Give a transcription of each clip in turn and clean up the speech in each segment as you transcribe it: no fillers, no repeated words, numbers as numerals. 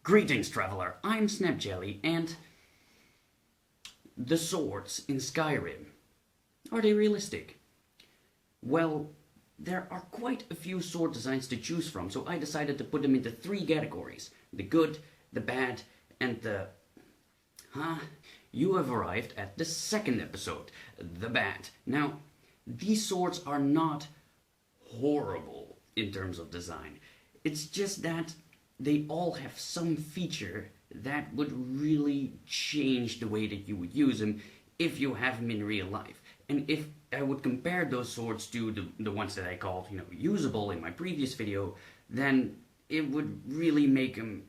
Greetings, traveler. I'm SnapJelly, and the swords in Skyrim, are they realistic? Well, there are quite a few sword designs to choose from, so I decided to put them into three categories: the good, the bad, and the... You have arrived at the second episode, the bad. Now, these swords are not horrible in terms of design. It's just that they all have some feature that would really change the way that you would use them if you have them in real life. And if I would compare those swords to the ones that I called, usable in my previous video, then it would really make them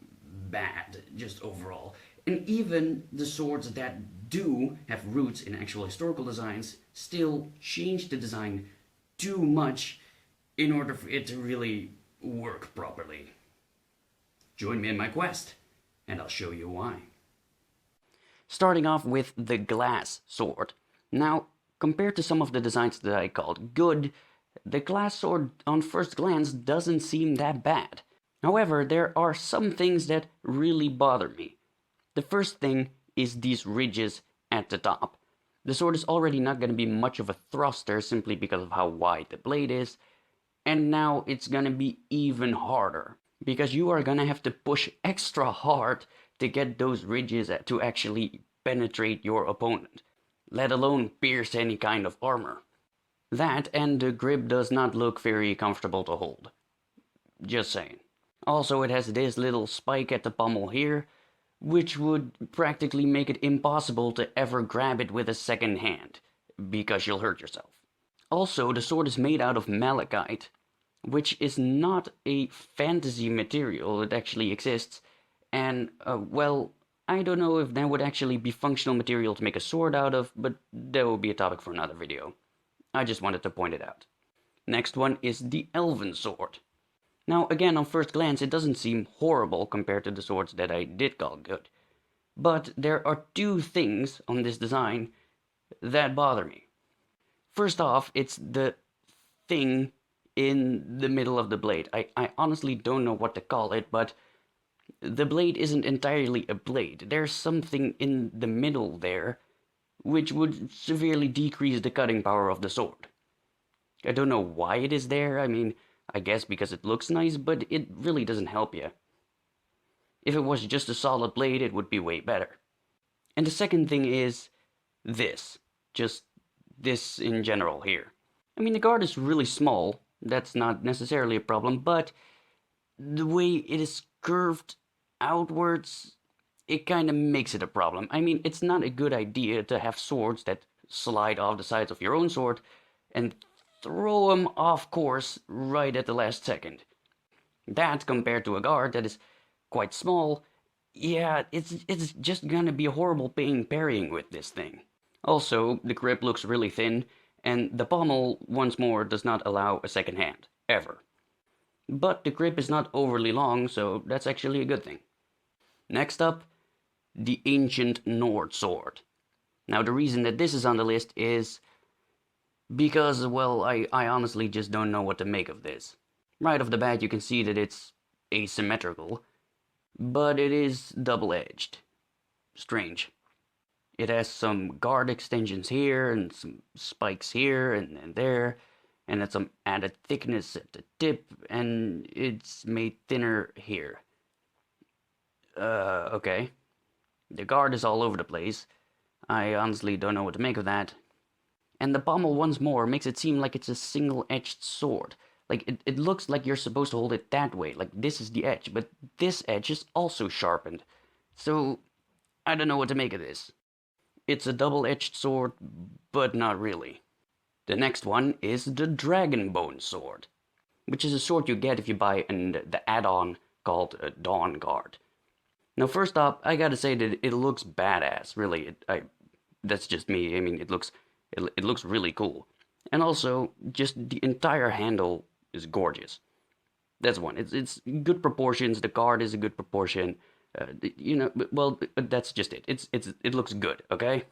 bad, just overall. And even the swords that do have roots in actual historical designs still change the design too much in order for it to really work properly. Join me in my quest, and I'll show you why. Starting off with the glass sword. Now, compared to some of the designs that I called good, the glass sword on first glance doesn't seem that bad. However, there are some things that really bother me. The first thing is these ridges at the top. The sword is already not going to be much of a thruster simply because of how wide the blade is, and now it's going to be even harder, because you are going to have to push extra hard to get those ridges to actually penetrate your opponent, let alone pierce any kind of armor. That, and the grip does not look very comfortable to hold. Just saying. Also, it has this little spike at the pommel here, which would practically make it impossible to ever grab it with a second hand, because you'll hurt yourself. Also, the sword is made out of malachite, which is not a fantasy material. It actually exists, and, well, I don't know if that would actually be functional material to make a sword out of, but that will be a topic for another video. I just wanted to point it out. Next one is the Elven Sword. Now, again, on first glance, it doesn't seem horrible compared to the swords that I did call good. But there are two things on this design that bother me. First off, it's the thing in the middle of the blade. I honestly don't know what to call it, but the blade isn't entirely a blade. There's something in the middle there which would severely decrease the cutting power of the sword. I don't know why it is there. I mean, I guess because it looks nice, but it really doesn't help you. If it was just a solid blade, it would be way better. And the second thing is this. Just this in general here. I mean, the guard is really small. That's not necessarily a problem, but the way it is curved outwards, it kind of makes it a problem. I mean, it's not a good idea to have swords that slide off the sides of your own sword and throw them off course right at the last second. That, compared to a guard that is quite small, yeah, it's just gonna be a horrible pain parrying with this thing. Also, the grip looks really thin, and the pommel, once more, does not allow a second hand, ever. But the grip is not overly long, so that's actually a good thing. Next up, the Ancient Nord Sword. Now, the reason that this is on the list is because, well, I honestly just don't know what to make of this. Right off the bat, you can see that it's asymmetrical, but it is double-edged. Strange. It has some guard extensions here, and some spikes here and there, and it's some added thickness at the tip, and it's made thinner here. Okay. The guard is all over the place. I honestly don't know what to make of that. And the pommel, once more, makes it seem like it's a single-edged sword. Like, it looks like you're supposed to hold it that way, like this is the edge, but this edge is also sharpened. So, I don't know what to make of this. It's a double-edged sword, but not really. The next one is the Dragonbone sword, which is a sword you get if you buy the add-on called Dawn Guard. Now, first off, I gotta say that it looks badass, really. That's just me. I mean, it looks really cool. And also, just the entire handle is gorgeous. That's one. It's good proportions. The guard is a good proportion. Well, that's just it. It looks good, okay?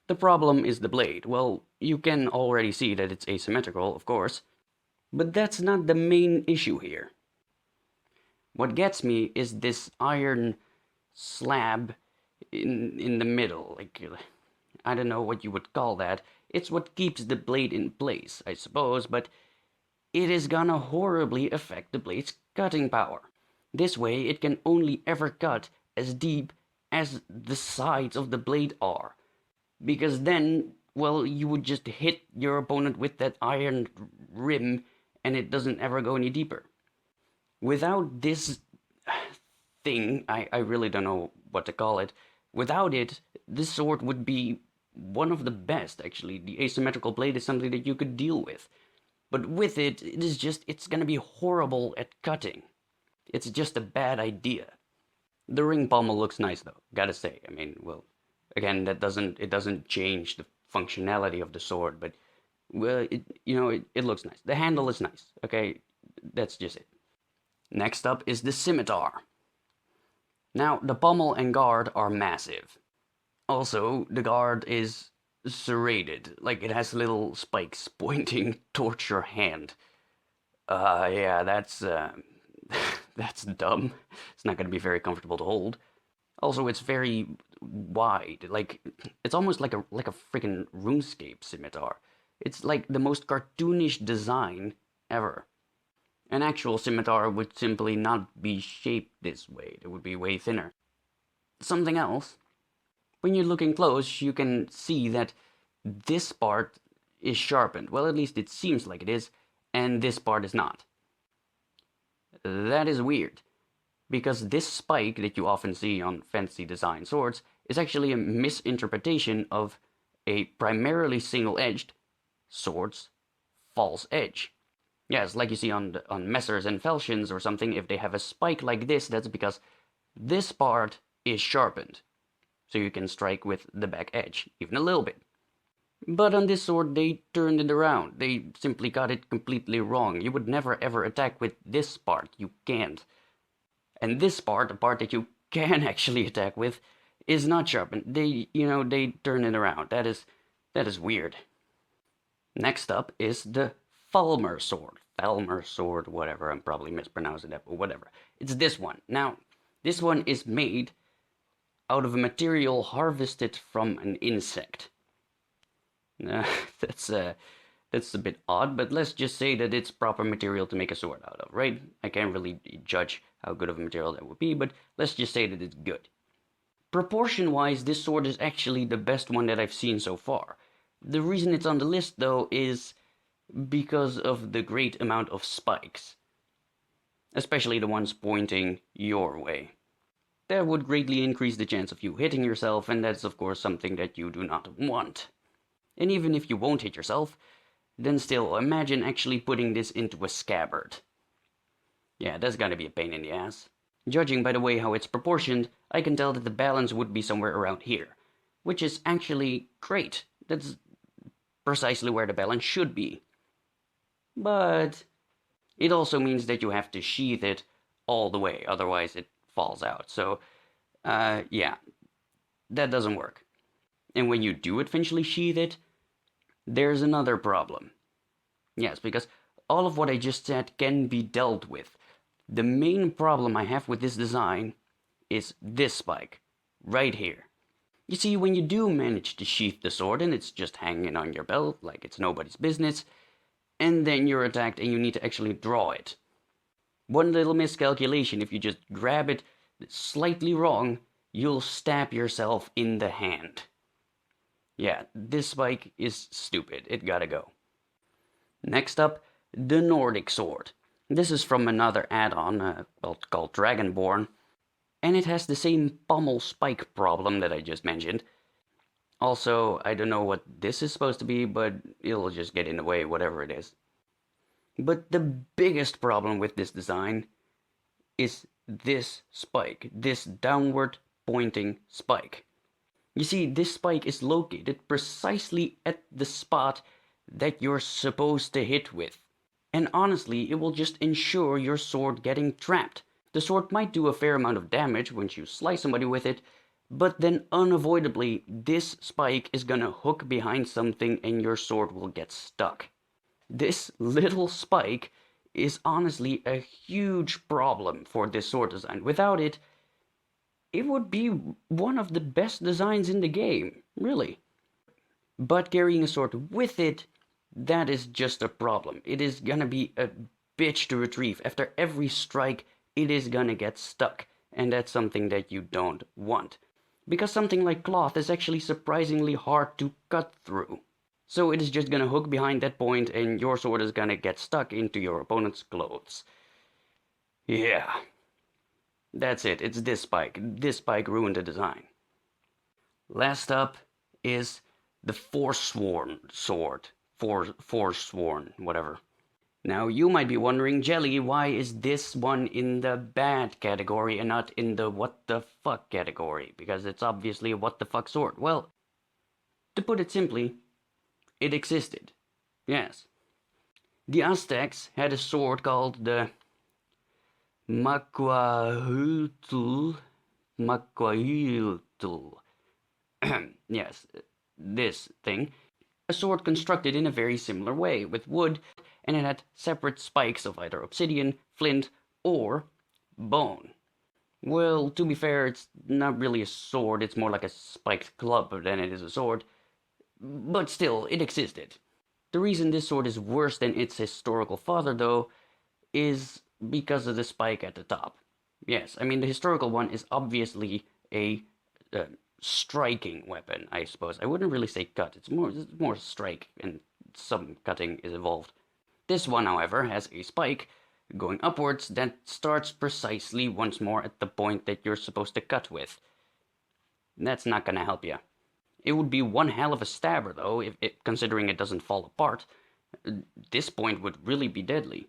The problem is the blade. Well, you can already see that it's asymmetrical, of course. But that's not the main issue here. What gets me is this iron slab in the middle. Like, I don't know what you would call that. It's what keeps the blade in place, I suppose, but it is gonna horribly affect the blade's cutting power. This way, it can only ever cut as deep as the sides of the blade are. Because then, well, you would just hit your opponent with that iron rim and it doesn't ever go any deeper. Without this thing, I really don't know what to call it. Without it, this sword would be one of the best, actually. The asymmetrical blade is something that you could deal with. But with it, it's gonna be horrible at cutting. It's just a bad idea. The ring pommel looks nice though, gotta say. I mean, well, again, it doesn't change the functionality of the sword, but, well, it looks nice. The handle is nice, okay? That's just it. Next up is the Scimitar. Now, the pommel and guard are massive. Also, the guard is serrated, like it has little spikes pointing towards your hand. Yeah, that's that's dumb. It's not gonna be very comfortable to hold. Also, it's very wide, like it's almost like a freaking RuneScape scimitar. It's like the most cartoonish design ever. An actual scimitar would simply not be shaped this way. It would be way thinner. Something else. When you're looking close, you can see that this part is sharpened. Well, at least it seems like it is, and this part is not. That is weird, because this spike that you often see on fancy design swords is actually a misinterpretation of a primarily single-edged sword's false edge. Yes, like you see on Messers and Falchions or something, if they have a spike like this, that's because this part is sharpened. So you can strike with the back edge, even a little bit. But on this sword, they turned it around. They simply got it completely wrong. You would never ever attack with this part. You can't. And this part, the part that you can actually attack with, is not sharpened. They turn it around. That is weird. Next up is the Falmer sword. Falmer sword, whatever. I'm probably mispronouncing that, but whatever. It's this one. Now, this one is made out of a material harvested from an insect. That's a bit odd, but let's just say that it's proper material to make a sword out of, right? I can't really judge how good of a material that would be, but let's just say that it's good. Proportion-wise, this sword is actually the best one that I've seen so far. The reason it's on the list, though, is because of the great amount of spikes. Especially the ones pointing your way. That would greatly increase the chance of you hitting yourself, and that's of course something that you do not want. And even if you won't hit yourself, then still, imagine actually putting this into a scabbard. Yeah, that's gotta be a pain in the ass. Judging by the way how it's proportioned, I can tell that the balance would be somewhere around here. Which is actually great. That's precisely where the balance should be. But it also means that you have to sheath it all the way, otherwise it falls out. So, yeah, that doesn't work. And when you do eventually sheath it, there's another problem. Yes, because all of what I just said can be dealt with. The main problem I have with this design is this spike, right here. You see, when you do manage to sheath the sword and it's just hanging on your belt like it's nobody's business, and then you're attacked and you need to actually draw it. One little miscalculation, if you just grab it slightly wrong, you'll stab yourself in the hand. Yeah, this spike is stupid. It gotta go. Next up, the Nordic sword. This is from another add-on called Dragonbone, and it has the same pommel spike problem that I just mentioned. Also, I don't know what this is supposed to be, but it'll just get in the way, whatever it is. But the biggest problem with this design is this spike, this downward pointing spike. You see, this spike is located precisely at the spot that you're supposed to hit with. And honestly, it will just ensure your sword getting trapped. The sword might do a fair amount of damage once you slice somebody with it, but then unavoidably, this spike is gonna hook behind something and your sword will get stuck. This little spike is honestly a huge problem for this sword design. Without it, it would be one of the best designs in the game, really. But carrying a sword with it, that is just a problem. It is gonna be a bitch to retrieve. After every strike, it is gonna get stuck, and that's something that you don't want. Because something like cloth is actually surprisingly hard to cut through. So it is just gonna hook behind that point, and your sword is gonna get stuck into your opponent's clothes. Yeah. That's it, it's this spike. This spike ruined the design. Last up is the Forsworn sword. Forsworn, whatever. Now you might be wondering, Jelly, why is this one in the bad category and not in the what the fuck category? Because it's obviously a what the fuck sword. Well, to put it simply, it existed. Yes. The Aztecs had a sword called the Macuahuitl. Yes, this thing. A sword constructed in a very similar way, with wood, and it had separate spikes of either obsidian, flint, or bone. Well, to be fair, it's not really a sword, it's more like a spiked club than it is a sword. But still, it existed. The reason this sword is worse than its historical father, though, is because of the spike at the top. Yes, I mean, the historical one is obviously a striking weapon, I suppose. I wouldn't really say cut, it's more strike, and some cutting is involved. This one, however, has a spike going upwards that starts precisely once more at the point that you're supposed to cut with. That's not gonna help you. It would be one hell of a stabber, though, considering it doesn't fall apart. This point would really be deadly.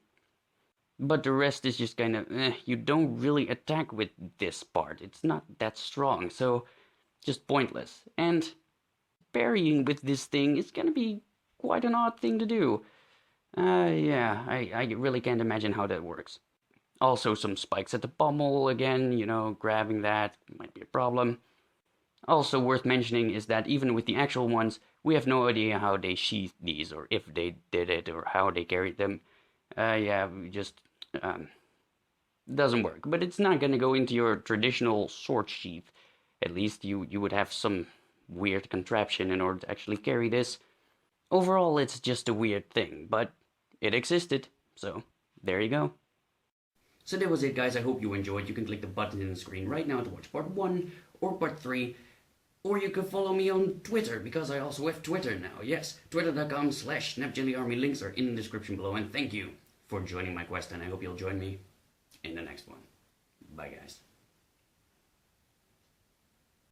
But the rest is just kind of, you don't really attack with this part. It's not that strong, so just pointless. And parrying with this thing is gonna be quite an odd thing to do. Yeah, I really can't imagine how that works. Also, some spikes at the pommel again, you know, grabbing that might be a problem. Also worth mentioning is that even with the actual ones, we have no idea how they sheathed these, or if they did it, or how they carried them. Yeah, we just, doesn't work. But it's not gonna go into your traditional sword sheath. At least you would have some weird contraption in order to actually carry this. Overall, it's just a weird thing, but it existed, so there you go. So that was it, guys. I hope you enjoyed. You can click the button in the screen right now to watch part 1 or part 3. Or you could follow me on Twitter, because I also have Twitter now. Yes, twitter.com/SnapJellyArmy. Links are in the description below. And thank you for joining my quest, and I hope you'll join me in the next one. Bye, guys.